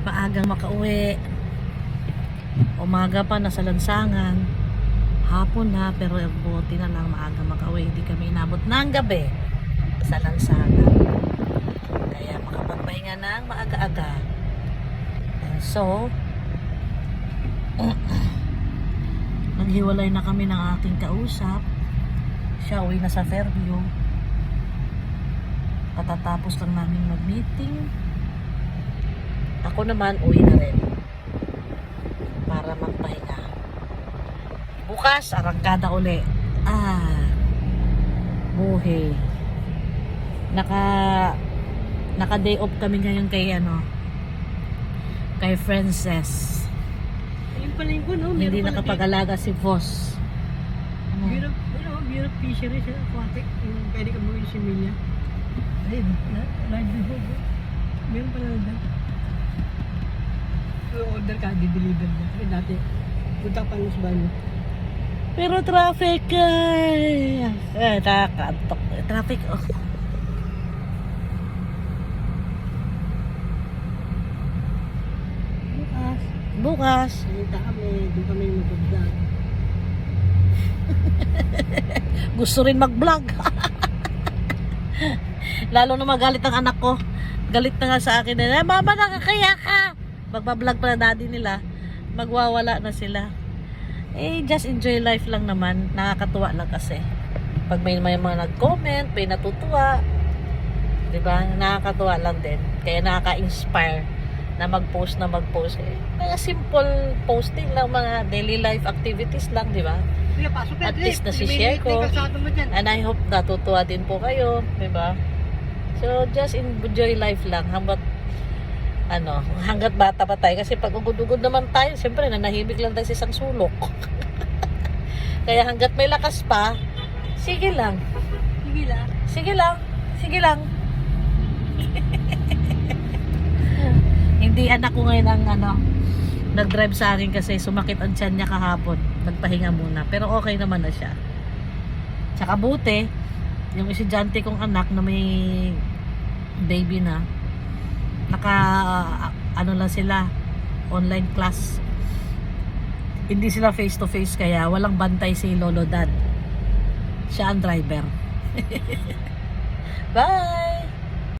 maagang makauwi. Umaga pa nasa lansangan. Hapon na, pero buti na lang maaga makauwi. Hindi kami inabot ng gabi sa lansangan. Kaya makapagpahinga ng maaga-aga. And so, naghiwalay na kami ng aking kausap. Siya uwi na sa Fairview. Katatapos lang namin mag-meeting. Ako naman uwi na rin para magpahinga. Bukas arangkada uli. Buhay. Naka day off kami ngayon kay kay Frances. Ayun pala yung no? Hindi nakapag-alaga si Voss. Beautiful fisheries, aquatic. Yung pwede ka buhay si Emilia. Ayun, live the hook. Meron pala na. Order ka, di-deliver na. Kasi dati, punta pa ng Banyo. Pero traffic nakakantok. Traffic Bukas. Salita kami, doon kami mag-vlog. Gusto rin mag-vlog. Lalo na magalit ang anak ko. Galit na nga sa akin. Mama, nakakaya ka. Magbablog pa na daddy nila. Magwawala na sila. Just enjoy life lang naman. Nakakatuwa lang kasi. Pag may mga nag-comment, may natutuwa. Diba? Nakakatuwa lang din. Kaya nakaka-inspire na mag-post. Mga simple posting lang, mga daily life activities lang, diba? At least nasi-share ko. And I hope natutuwa din po kayo, diba? So, just enjoy life lang. Hanggat bata pa tayo. Kasi pag ugod-ugod naman tayo, siyempre, nanahimik lang tayo sa isang sulok. Kaya hanggat may lakas pa, sige lang. Sige lang. Hindi anak ko ngayon ang nag-drive sa akin kasi sumakit ang tiyan niya kahapon. Nagpahinga muna. Pero okay naman na siya. Tsaka buti, yung estudyante kong anak na may baby na, lang sila, online class. Hindi sila face to face kaya walang bantay si Lolo Dad. Siya ang driver. Bye!